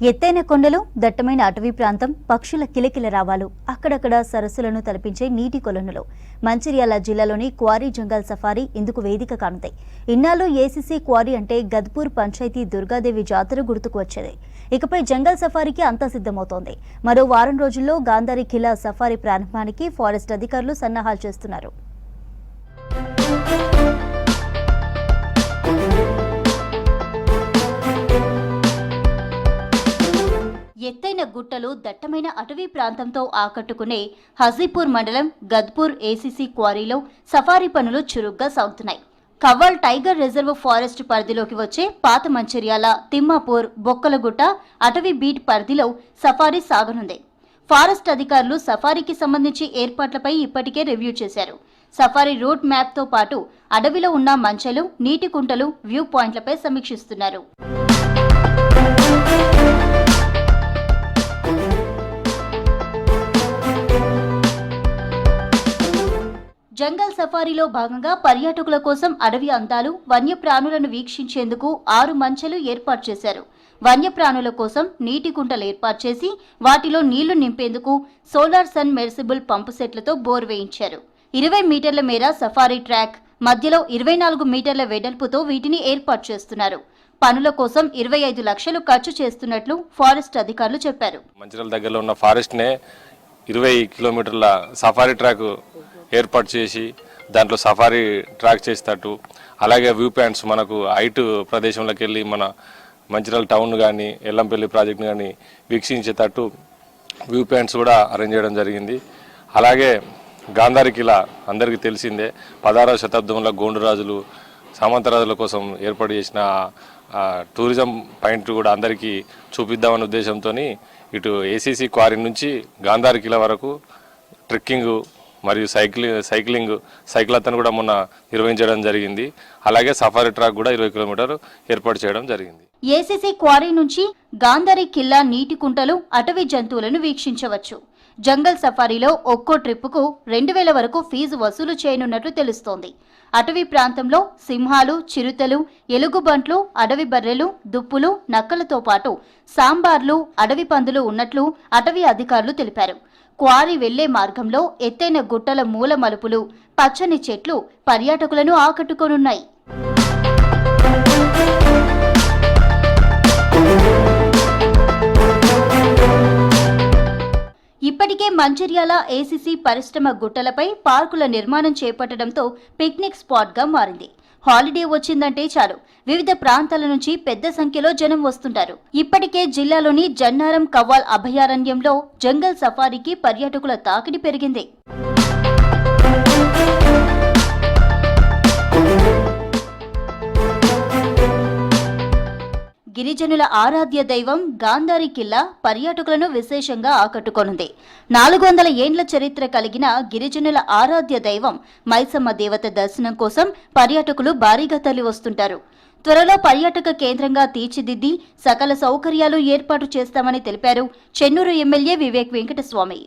ఎత్తైన కొండలు, దట్టమైన అటవీ ప్రాంతం, పక్షుల కిలకిల రావాలు, అక్కడక్కడ సరస్సులను తలపించే నీటి కొలనులు. మంచిర్యాల జిల్లాలోని క్వారీ జంగల్ సఫారీ ఇందుకు వేదిక కానుంది. ఇన్నాళ్ళు ఏసీసీ క్వారీ అంటే గద్పూర్ పంచాయతీ దుర్గాదేవి జాతర గుర్తుకు వచ్చేది. ఇకపై జంగల్ సఫారీకి అంతా సిద్ధమవుతోంది. మరో వారం రోజుల్లో గాంధారి ఖిలా సఫారీ ప్రారంభానికి ఫారెస్ట్ అధికారులు సన్నాహాలు చేస్తున్నారు. ఎత్తైన గుట్టలు, దట్టమైన అటవీ ప్రాంతంతో ఆకట్టుకునే హజీపూర్ మండలం గద్పూర్ ఏసీసీ క్వారీలో సఫారీ పనులు చురుగ్గా సాగుతున్నాయి. కవ్వాల్ టైగర్ రిజర్వ్ ఫారెస్ట్ పరిధిలోకి వచ్చే పాత మంచిర్యాల, తిమ్మాపూర్, బొక్కలగుట్ట అటవీ బీట్ పరిధిలో సఫారీ సాగనుంది. ఫారెస్ట్ అధికారులు సఫారీకి సంబంధించి ఏర్పాట్లపై ఇప్పటికే రివ్యూ చేశారు. సఫారీ రూట్ మ్యాప్తో పాటు అడవిలో ఉన్న మంచెలు, నీటి కుంటలు, వ్యూ పాయింట్లపై సమీక్షిస్తున్నారు. జంగల్ సఫారీలో భాగంగా పర్యాటకుల కోసం అడవి అందాలు, వన్యప్రాణులను వీక్షించేందుకు 6 మంచెలు ఏర్పాటు చేశారు. వన్యప్రాణుల కోసం నీటి కుంటలు ఏర్పాటు చేసి వాటిలో నీళ్లు నింపేందుకు సోలార్ సన్ మెర్సిబుల్ పంపు సెట్లతో బోర్ వేయించారు. 20 మీటర్ల మేర సఫారీ ట్రాక్, మధ్యలో 24 మీటర్ల వెడల్పుతో వీటిని ఏర్పాటు చేస్తున్నారు. పనుల కోసం 25 లక్షలు ఖర్చు చేస్తున్నట్లు ఫారెస్ట్ అధికారులు చెప్పారు. మంచిర్యాల దగ్గరలో ఉన్న ఫారెస్ట్ నే 20 కిలోమీటర్ల సఫారీ ట్రాక్ ఏర్పాటు చేసి దాంట్లో సఫారీ ట్రాక్ చేసేటట్టు, అలాగే వ్యూ పాయింట్స్ మనకు హైట్ ప్రదేశంలోకి వెళ్ళి మన మంచిర్యాల టౌన్ కానీ ఎల్లంపల్లి ప్రాజెక్ట్ కానీ వీక్షించేటట్టు వ్యూ పాయింట్స్ కూడా అరేంజ్ చేయడం జరిగింది. అలాగే గాంధారి ఖిలా అందరికీ తెలిసిందే, 16వ శతాబ్దంలో గోండురాజులు, సామంతరాజుల కోసం ఏర్పాటు చేసిన టూరిజం పాయింట్ కూడా అందరికీ చూపిద్దామనే ఉద్దేశంతో ఇటు ఏసీసీ క్వారీ నుంచి గాంధారి ఖిలా వరకు ట్రెక్కింగ్ మరియు సైక్లాథాన్ కూడా మొన్న నిర్వహించడం జరిగింది. అలాగే సఫారీ ట్రాక్ కూడా 20 కిలోమీటర్లు ఏర్పాటు చేయడం జరిగింది. ఏసీసీ క్వారీ నుంచి గాంధారి ఖిల్లా నీటి కుంటలు, అటవీ జంతువులను వీక్షించవచ్చు. జంగల్ సఫారీలో ఒక్కో ట్రిప్పుకు 2000 వరకు ఫీజు వసూలు చేయనున్నట్లు తెలుస్తోంది. అటవీ ప్రాంతంలో సింహాలు, చిరుతలు, ఎలుగుబంట్లు, అడవి బర్రెలు, దుప్పులు, నక్కలతో పాటు సాంబార్లు, అడవి పందులు ఉన్నట్లు అటవీ అధికారులు తెలిపారు. క్వారీ వెళ్లే మార్గంలో ఎత్తైన గుట్టల మూల మలుపులు, పచ్చని చెట్లు పర్యాటకులను ఆకట్టుకోనున్నాయి. ఇప్పటికే మంచిర్యాల ఏసీసీ పరిశ్రమ గుట్టలపై పార్కుల నిర్మాణం చేపట్టడంతో పిక్నిక్ స్పాట్గా మారింది. హాలిడే వచ్చిందంటే చాలు వివిధ ప్రాంతాల నుంచి పెద్ద సంఖ్యలో జనం వస్తుంటారు. ఇప్పటికే జిల్లాలోని జన్నారం కవ్వాల్ అభయారణ్యంలో జంగల్ సఫారీకి పర్యాటకుల తాకిడి పెరిగింది. గిరిజనుల ఆరాధ్య దైవం గాంధారి ఖిల్లా పర్యాటకులను విశేషంగా ఆకట్టుకోనుంది. 400 ఏండ్ల చరిత్ర కలిగిన గిరిజనుల ఆరాధ్య దైవం మైసమ్మ దేవత దర్శనం కోసం పర్యాటకులు భారీగా తరలి వస్తుంటారు. త్వరలో పర్యాటక కేంద్రంగా తీర్చిదిద్ది సకల సౌకర్యాలు ఏర్పాటు చేస్తామని తెలిపారు చెన్నూరు ఎమ్మెల్యే వివేక్ వెంకటస్వామి.